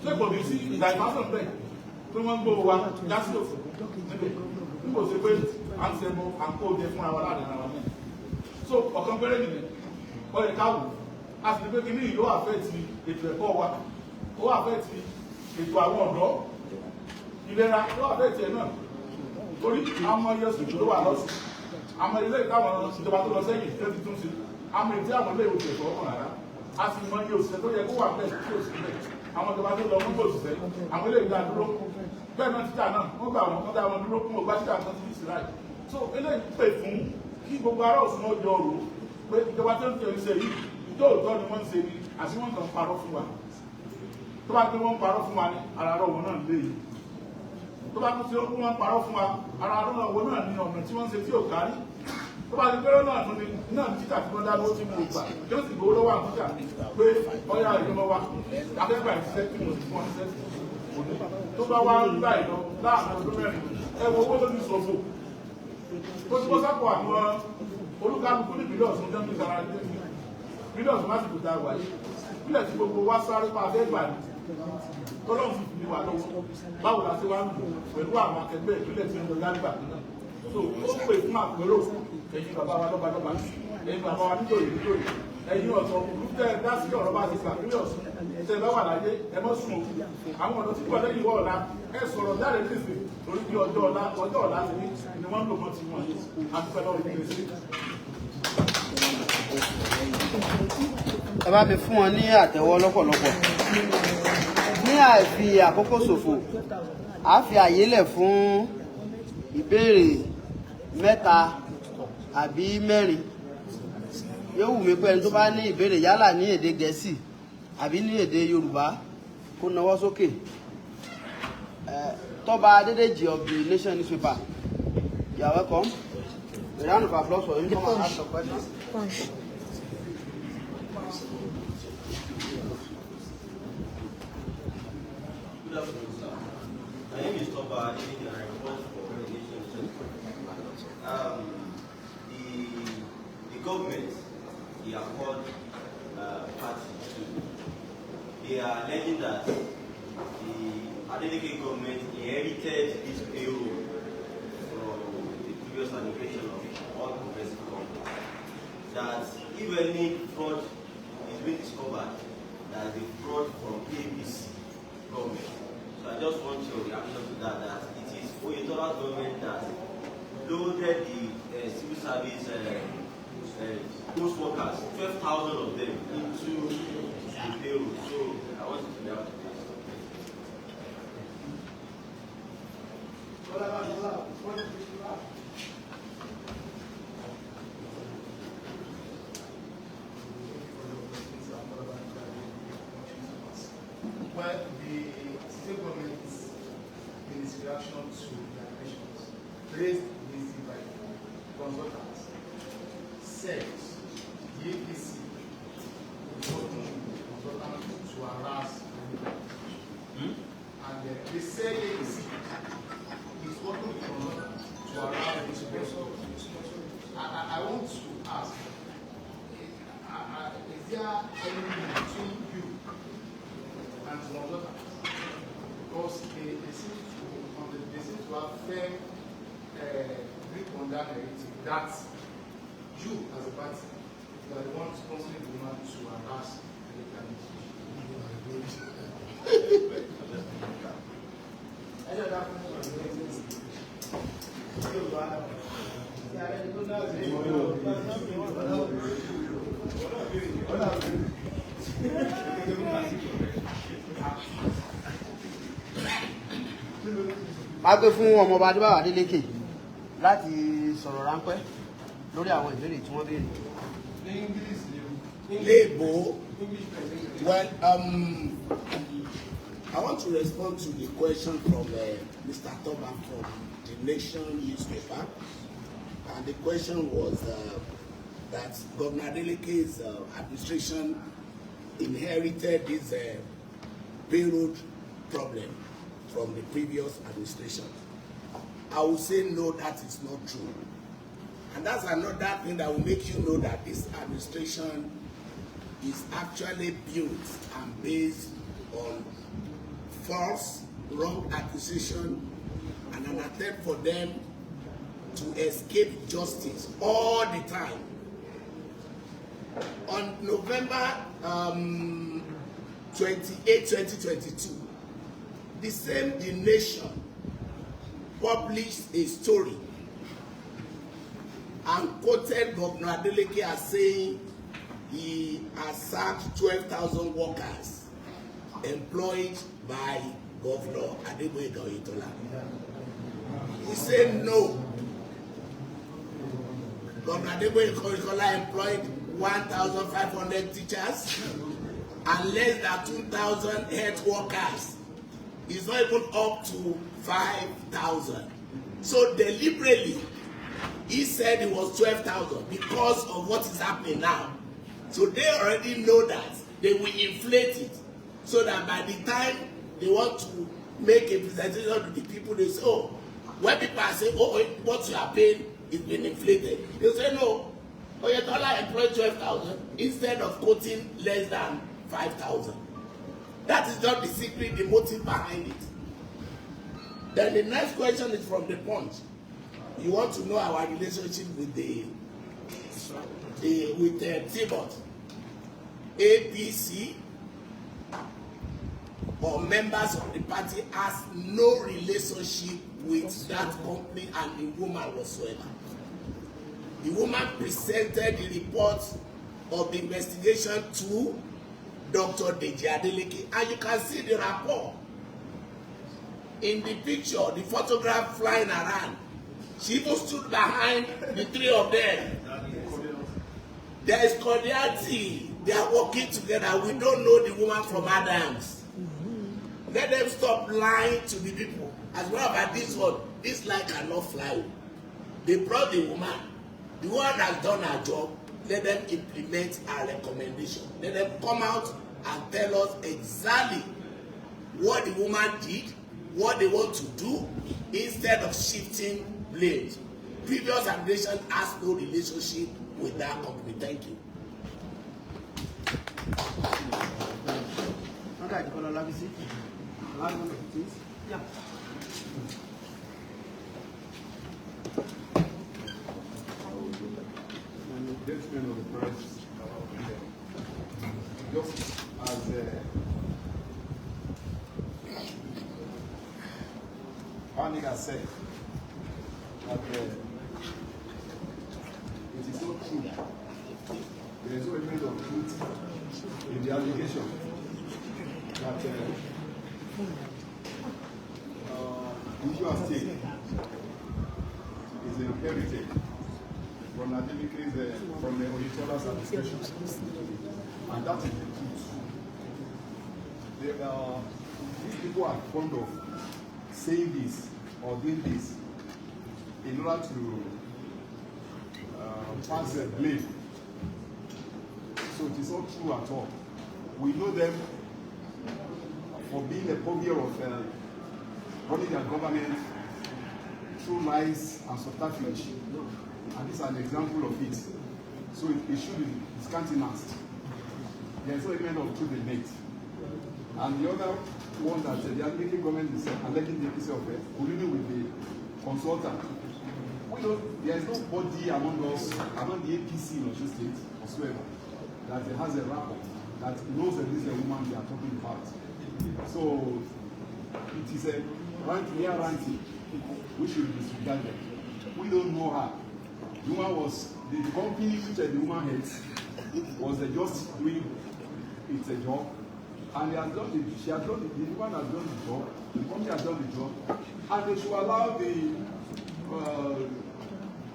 ṣé kò ní sí ìdàgbàsọ̀ bẹ́ẹ̀ tó wọ́n ń gbó wa jásí òfò níbẹ̀ níbo ṣe pé à ń ṣe mọ́ à ń kó oúnjẹ fún ara láàrin ara náà so ọ̀kan péré nìyẹn ó yẹ káwò a sì ní pé kíní ìlú àfẹ́ ti ètò ẹ̀kọ́ wa ó àfẹ́ ti ètò àwọn ọ̀dọ́ ìlera ló àfẹ́ tiẹ̀ náà torí àwọn iye sùn ló wà lọ́sùn àwọn ilé ìtàwọn ìjọba tó lọ sẹ́yìn tó ti tún sí àwọn ètí àwọn ilé ìwòsàn ẹ̀kọ́ ọ̀hún rárá a sì mọ iye òṣìṣẹ́ tó yẹ kó wà bẹ́ẹ̀ tí òṣìṣẹ́ bẹ́ẹ̀ àwọn ìjọba tó lọ mú òṣìṣẹ́ àwọn ilé ìgbà dúró bẹ́ẹ̀ náà títà náà wọ́n gbà wọ́n dá wọn dúró fún ọgbà títà kan sí ìsirà so eléyìí pè fún kí gbogbo ará Ọ̀ṣun náà jọ rò pé ìjọba tó ń tẹ̀ ń ṣe yìí ìjọ́òtọ́ ni wọ́n ń ṣe ni àti wọ́n kàn ń parọ́ fún wa tó bá gbé wọ́n ń parọ́ fún wa ní ara rọ̀ wọn náà lé yìí tó bá tún ṣe ó wọ́n ń parọ́ fún wa ara rọ̀ wọn náà ní ọ̀nà tí wọ́n ń ṣe tí ò kárí tó bá ti gbéró náà tún ní náà títà tí wọ́n dá lówó tí mo gbà yóò sì gbowó lọ́wọ́ àtúntà pé ọyá ìjọba wa akẹ́kọ̀ọ́ àìsíṣẹ́ tí mo sì fún ọ̀ṣẹ́ òní tó bá wá ń gbà ìlọ láàrin ọdún mẹ́rin ẹ wo owó tó ti ṣòfò tó ti bọ́ sápò àwọn olúkálùkù ní ìpínlẹ̀ Ọ̀ṣun jẹ́ nígbà ara rẹ̀ ìpínlẹ̀ Ọ̀ṣun láti kò dáa wáyé ìpínlẹ̀ tí gbogbo wa sáré pa abẹ́ gbà ní tọ́lọ́run sì fi wà lọ́wọ́ báwo la ṣe wá ń lò pẹ̀lú àwọn akẹgbẹ́ ìpínlẹ̀ tí ń lọ lágbà náà so ó pè fún àpérò ẹ̀yin bàbá wa lọ́balọ́ba ẹ̀yin bàbá wa nítorí ẹ̀yin ọ̀tọ̀ olùtẹ́ dá sí ọ̀rọ̀ bá ti gbà ìpínlẹ̀ Ọ̀ṣun tẹ́ bá wà láyé ẹ mọ́ sùn òkú àwọn ọ̀dọ́ tí kò lẹ́yìn wọ́ ọ̀la ẹ sọ̀rọ̀ jáde nísì torí bí ọjọ́ ọ̀la ti ní ni wọ́n ń lò mọ́ ti wọ̀n àdúpẹ́ lọ́wọ́ ìpínlẹ̀ sí. ẹ bá mi fún wọn ní àtẹ́wọ́ lọ́pọ̀lọpọ̀ ní àìfi àkókò ṣòfò a fi àyè lẹ̀ fún ìbéèrè mẹ́ta àbí mẹ́rin yóò wù mí pé ẹni tó bá ní ìbéèrè yálà ní èdè Gẹ̀ẹ́sì àbí ní èdè Yorùbá kó nawọ́ sókè. Tọ́ba Adédèjì of the Nation newspaper, you are welcome. A round of applause for him. Come and ask your question. Good afternoon, sir. My name is Toba Adeleke, and I report for the Nation. The government, the Accord party, they are alleging that the Adeleke government inherited this payroll from the previous administration of all progressive government. That if any fraud is being discovered, that the fraud from APC government. So I just want your reaction to that, that it is Oyetola government that loaded the civil service post workers, 12,000 of them, into the payroll. So I want you to react to this. Well, the state government in its reaction to the allegations raised the issue by consultants, said the APC is working with consultants to harass and they say APC is working with consultants to harass the people. I want to ask, is there anything between you and consultants? Because they seem to have firm grip on that narrative that you as a party, you are the one sponsoring the woman to harass the a gbé fún ọmọọba Adébáyọ̀ Adeleke láti sọ̀rọ̀ ráńpẹ́ lórí àwọn ìbéèrè tí wọ́n béèrè. Léèbó, well, I want to respond to the question from Mr. Toba from the Nation newspaper. And the question was that Governor Adeleke's administration inherited this payroll problem from the previous administration. I would say no, that is not true. And that's another thing that will make you know that this administration is actually built and based on false, wrong accusation and an attempt for them to escape justice all the time. On November 28, 2022, the same The Nation published a story and quoted Governor Adeleke as saying he has sacked 12,000 workers employed by Governor Ademola. We say no. Governor Ademola employed 1,500 teachers and less than 2,000 health workers. It's not even up to 5,000. So deliberately, he said it was 12,000 because of what is happening now. So they already know that they will inflate it, so that by the time they want to make a presentation to the people, they say, oh, when people are saying, oh, what you are paying is been inflated, they say, no, Oyetola employed 12,000 instead of quoting less than 5,000. That is not the secret, the motive behind it. Then the next question is from the Punch. You want to know our relationship with Tibot, APC, or members of the party has no relationship with that company and the woman whatsoever. The woman presented the report of the investigation to Dr. Adeleke, and you can see the rapport in the picture, the photograph flying around. She even stood behind the three of them. There is cordiality. They are working together. We don't know the woman from Adams. Let them stop lying to the people. As well as this one, this lie cannot fly. They brought the woman. The woman has done her job. Let them implement our recommendation. Let them come out and tell us exactly what the woman did, what they want to do, instead of shifting blames. Previous administration has no relationship with that company. Thank you. Okay, Ademola, let me see. Yeah. Gentlemen of the press, just as Panica said, that it is not true. There is no element of truth in the allegation that the issue at stake is inherited from Adeleke's, from the Oyetola's administration, and that is the truth. These people are fond of saying this or doing this in order to pass the blame. So it is not true at all. We know them for being a purveyor of running their government through lies and subterfuge. And this is an example of it. So it should be discountenanced. There is no element of truth in it. And the other one that the Adeleke government is alleging the APC of colluding with the consultant. We know there is nobody among us, among the APC in Osun State, whatsoever, that has a rapport that knows that this is a woman they are talking about. So it is a ranting, which should be disregarded. We don't know her. The woman was the company which the woman heads was just doing its job, and they have done it. She has done it. The woman has done the job. The company has done the job, and they should allow the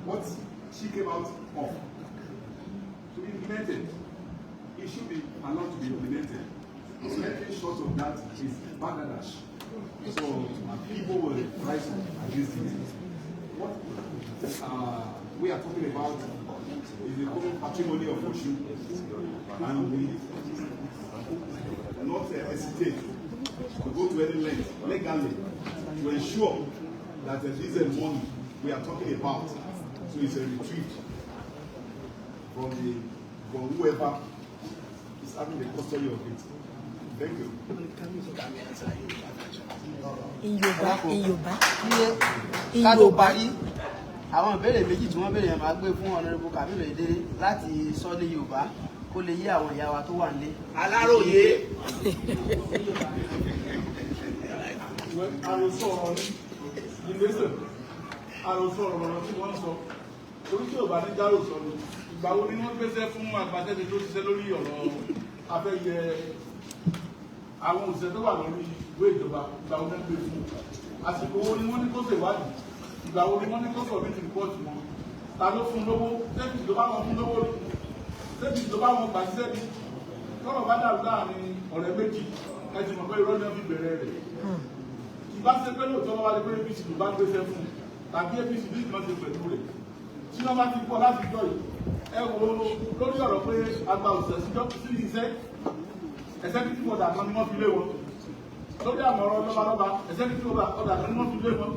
what she came out of to be implemented. It should be allowed to be implemented. Anything short of that is Bangladesh. So people will rise against it. What we are talking about is the common patrimony of Osun, and we not hesitate to go to any length legally to ensure that this money we are talking about, so it's a retreat from whoever is having the custody of it. Thank you. In Yoruba. Ká tó parí, àwọn ìbéèrè méjì tí wọ́n béèrè yẹn máa gbé fún Honorable Kabiru Edere láti sọ ní Yorùbá kó lè yé àwọn ìyá wa tó wà nílé. Aláròyé. Àròsọ ọ̀rọ̀ ní ìgbésẹ̀ àròsọ ọ̀rọ̀ tí wọ́n sọ orí tí ò bá ní dárò sọ ni ìgbà wo ni wọ́n gbéṣẹ́ fún agbátẹ́ni tó ṣiṣẹ́ lórí ọ̀rọ̀ afẹ́yẹ àwọn òṣìṣẹ́ tó wà lórí ìwé ìjọba ìgbà wo náà gbé fún àsìkò wo ni wọ́n ní kó ṣèwádìí ìgbà wo ni wọ́n ní kó submit report wọn ta ló fún lówó sẹ́bì tó bá wọn fún lówó rí sẹ́bì tó bá wọn gbà síṣẹ́ ni tọ́rọ̀ bá dàrú láàrin ọ̀rẹ́ méjì ẹ ti mọ̀ pé irọ́ ni wọ́n fi bẹ̀rẹ̀ rẹ̀ ìbá ṣe pé lóòótọ́ lọ́wọ́ adé pé APC ló bá gbéṣẹ́ fún tàbí APC ní ìkan ṣe pẹ̀lú rẹ̀ tí wọ́n bá ti pọ̀ láti jọ yìí ẹ wo lórí ọ̀rọ̀ pé agba òṣìṣẹ́ sí iṣẹ́ ẹ̀sẹ̀ tí ọ̀dà kan ni wọ́n fi lé wọn lórí àwọn ọ̀rọ̀ lọ́balọ́ba ẹ̀sẹ̀ tí ọ̀dà kan ni wọ́n fi lé wọn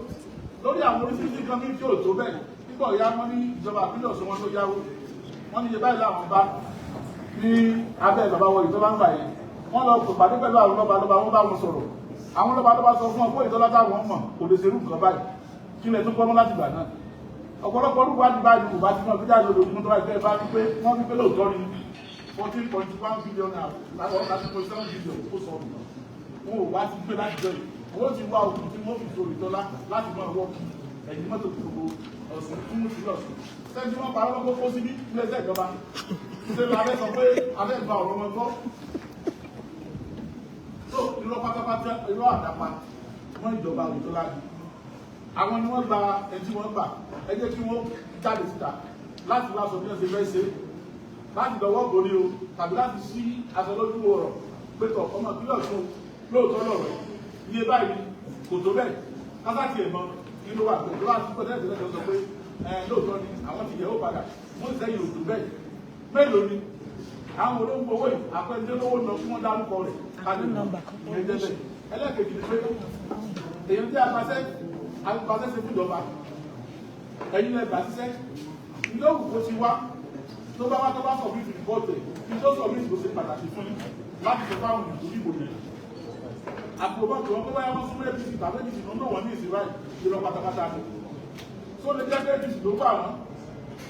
lórí àwọn oríṣiríṣi kan ní tí ò tó bẹ́ẹ̀ nígbà ọ̀yá wọn ní ìjọba àpínlẹ̀ Ọ̀ṣun wọn tó yáwó wọn ní iye báyìí láwọn bá ní abẹ́ bàbá wọlé tó bá ń gbà yẹn wọ́n lọ pàdé pẹ̀lú àwọn lọ́balọ́ba wọn bá wọn sọ̀rọ̀ àwọn lọ́balọ́ba sọ fún ọgbọ́n ìtọ́lá táwọn mọ̀ kò lè ṣerú nǹkan báyìí kí lẹ tó gbọ́n láti gbà náà ọ̀pọ̀lọpọ̀ orúkọ àti báyìí kò bá ti náà fíjà lójoojúmọ́ tó bá ìfẹ́ bá ní pé wọ́n ní pé lóòótọ́ ni 14.1 billion naira láti 30.7 billion ó sọ ọ̀rùn wọn ò wá ti gbé láti jọ yìí owó ti wá òkú tí wọ́n fi so ìtọ́lá láti máa wọ́ kí ẹ̀yìn mọ́tò tó gbogbo Ọ̀ṣun fún mú sílẹ̀ Ọ̀ṣun sẹ́ni wọ́n parọ́ lọ́gbọ́ kó síbí iléeṣẹ́ ìjọba ṣe lọ abẹ́ sọ pé abẹ́ gba ọ̀rọ̀ wọn gbọ́ tó irọ́ pátápátá irọ́ àdápa wọ́n ìjọba ìtọ́lá ni àwọn ni wọ́n gba ẹtí wọ́n gbà ẹ jẹ́ kí wọ́n jáde síta láti wá sọ bí wọ́n ṣe fẹ́ ṣe láti dọwọ́ borí o tàbí láti sí aṣọ lójú ọ̀rọ̀ pétọ̀ ọmọ ìpínlẹ̀ Ọ̀ṣun lóòótọ́ lọ̀rọ̀ iye báyìí kò tó bẹ́ẹ̀ kásákì ẹ̀mọ́ nínú wà pé lọ́wọ́ àti pẹ̀lẹ́ ìdílé sọ pé lóòótọ́ ni àwọn ti yẹ̀ ó padà wọ́n ti sẹ́yìn òtún bẹ́ẹ̀ mélòó ni àwọn olóńgbò owó yìí àpẹẹrẹdẹ́lówó lọ fún wọn dárúkọ rẹ̀ kádé ìrẹ́jẹ́bẹ̀ ẹlẹ́kẹ̀jì ni pé èyí tí agbáṣẹ́ ṣe fúnjọba ẹ̀yin lẹ gbà síṣẹ́ ìlọ́wù kó ti wá tó bá wá tó bá sọ bí ìfìdíbọ́ọ̀tẹ̀ kí tó sọ bí ìbò ṣe pàtàkì fún yín láti sọ fáwọn ìdìbò yẹn àpòbọ̀ tí wọ́n tó báyá wọ́n fún APC tàbí APC ló ń lò wọ́n ní ìsìn báyìí ìrọ̀ pátápátá ni tó lè jẹ́ pé APC ló bá wọn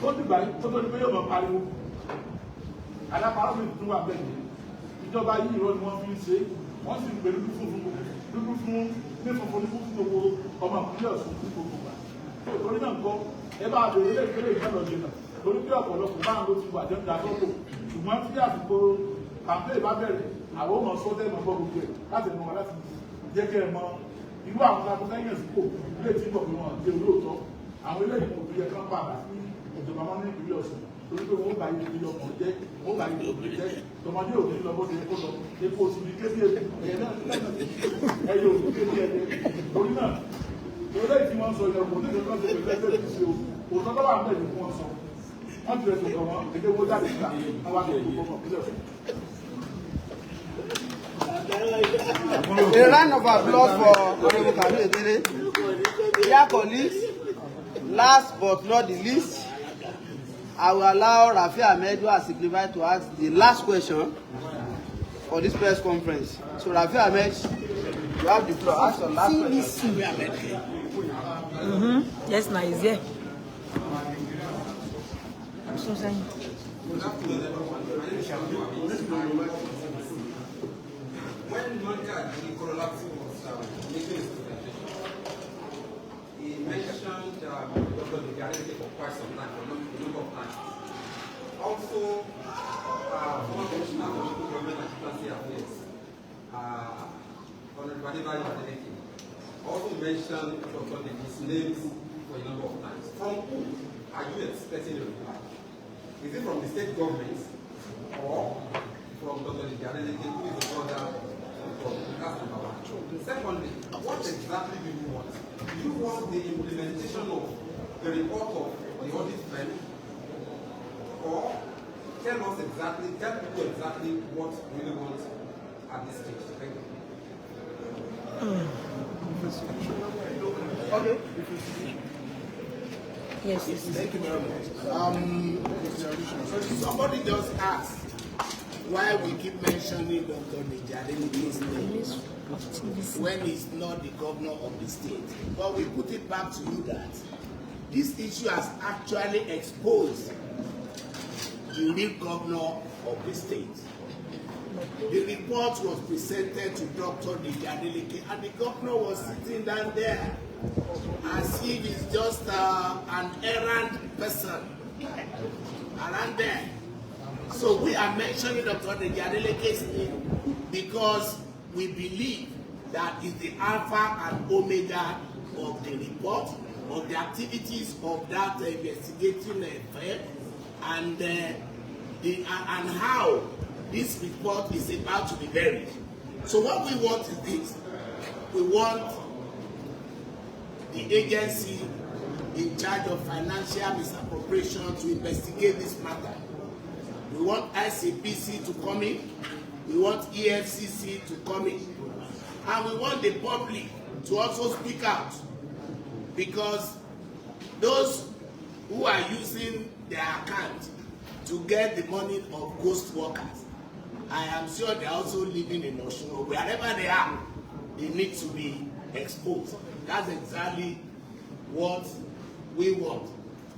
tó dìgbà yìí tó tó ní pé yóò mọ̀ pariwo alápàrọ̀ mi tún wà bẹ́ẹ̀ ìjọba yìí ìrọ̀ ni wọ́n fi ń ṣe wọ́n sì ń pè dúdú fún ní funfun ní fún gbogbo ọmọ ìpínlẹ̀ Ọ̀ṣun ní gbogbo gbà torí náà kọ́ ẹ bá bèrè ilé ìpínlẹ̀ ìjọba jìnnà torí pé ọ̀pọ̀lọpọ̀ máa ń ló ti wà jẹ́ ìdádọ́gbò ṣùgbọ́n tí àsìkò campaign bá bẹ̀rẹ̀ àwọn ọmọ sọ́tẹ́ ìmọ̀ gbogbo ẹ̀ láti mọ̀ láti jẹ́ kẹ́ ẹ mọ irú àwọn akọ́kẹ́yìn ìsìnkò ilé tí bọ̀ pé wọ́n jẹ́ olóòótọ́ àwọn ilé ìmọ̀ tó yẹ kán padà sí ìjọba wọn ní ìpínlẹ̀ Ọ̀ṣun torí pé wọ́n bá yìí ìpínlẹ̀ ọkàn jẹ́ wọ́n bá yìí ìpínlẹ̀ jẹ́ tọmọdé òní lọ bóde kó lọ epo oṣù ní kébí ẹ̀yẹ náà ẹ̀yẹ òní kébí ẹ̀yẹ torí náà ilé tí wọ́n sọ ìyẹn kò ní ìjọba ṣe pẹ̀lú ẹgbẹ́ ìṣe o òótọ́ tó wà ń bẹ̀ ní fún wọn sọ wọ́n ti rẹ̀ tó kọ̀ wọ́n ẹgbẹ́ owó jáde síta àwọn akẹ́kọ̀ọ́ kọ̀ọ̀kan ìpínlẹ̀ Ọ̀ṣun. A round of applause for Honorable Kabiru Edere. Dear colleagues, last but not the least, I will allow Rafi Ahmed, who has signified to ask the last question for this press conference. So Rafi Ahmed, you have the floor. Ask your last question. Yes, now he's here. I'm so sorry. When Monica Adeleke was making his presentation, he mentioned Dr. Adeleke for quite some time, for a number of times. Also, former Commissioner for Local Government and Chieftaincy Affairs, Honorable Adeleke, also mentioned Dr. Adelike's names for a number of times. From who are you expecting a reply? Is it from the state government or from Dr. Adeleke, who is the brother of that's number one. Secondly, what exactly do you want? Do you want the implementation of the report of the audit firm, or tell people exactly what we really want at this stage? Thank you. Okay. Yes. Thank you very much. Somebody just asked why we keep mentioning Dr. Adeleke's name when he's not the governor of the state. But we put it back to you that this issue has actually exposed the real governor of the state. The report was presented to Dr. Adeleke, and the governor was sitting down there as if he's just an errand person around there. So we are mentioning Dr. Adeleke's name because we believe that is the alpha and omega of the report, of the activities of that investigating firm, and how this report is about to be buried. So what we want is this. We want the agency in charge of financial misappropriation to investigate this matter. We want ICPC to come in. We want EFCC to come in. And we want the public to also speak out, because those who are using their account to get the money of ghost workers, I am sure they are also living in Osun. Wherever they are, they need to be exposed. That's exactly what we want.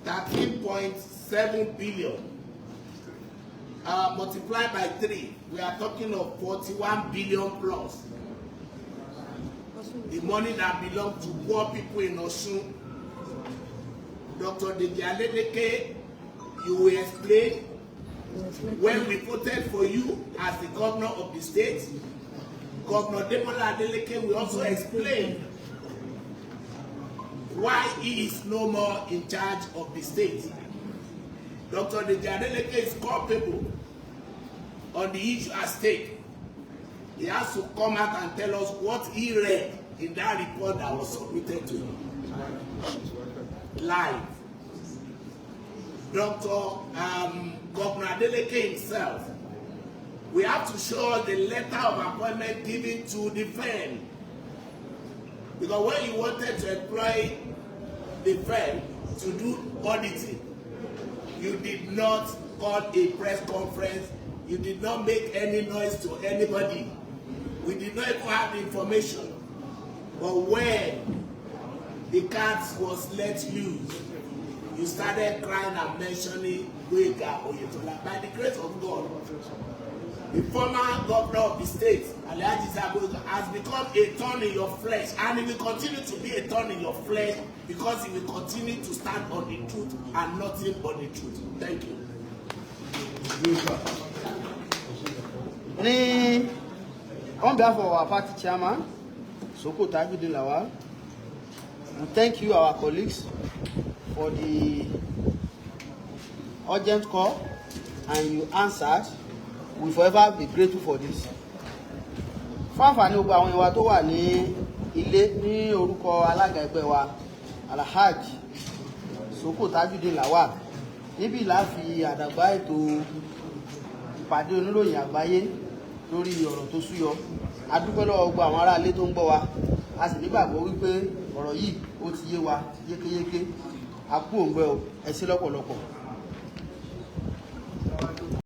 13.7 billion multiplied by 3, we are talking of 41 billion plus. The money that belongs to poor people in Osun. Dr. Adeleke, you will explain. When we voted for you as the governor of the state, Governor Ademola Adeleke will also explain why he is no more in charge of the state. Dr. Adeleke is culpable on the issue at stake. He has to come out and tell us what he read in that report that was submitted to him. Live. Governor Adeleke himself, we have to show the letter of appointment given to the firm. Because when you wanted to employ the firm to do auditing, you did not call a press conference, you did not make any noise to anybody. We did not even have the information. But when the cat was let loose, you started crying and mentioning Gwega Oyetola. By the grace of God, the former governor of the state, Alhaji Gwega, has become a thorn in your flesh, and he will continue to be a thorn in your flesh because he will continue to stand on the truth and nothing but the truth. Thank you. On behalf of our party chairman, Soko Tajudeen Lawal, we thank you, our colleagues, for the urgent call, and you answered. We forever be grateful for this. Fáfàní gbogbo àwọn ìwà tó wà ní ilé ní orúkọ alága ẹgbẹ́ wa Alhaji Soko Tajudeen Lawal. Níbí la fi àdàgbà ètò ìpàdé oníròyìn àgbáyé lórí ọ̀rọ̀ tó súyọ. A dúpẹ́ lọ́wọ́ gbogbo àwọn ará ilé tó ń gbọ́ wa. A sì nígbàgbọ́ wípé ọ̀rọ̀ yìí ó ti yé wa yékéyéké. A kú òǹgbẹ o, ẹ ṣé lọ́pọ̀lọpọ̀.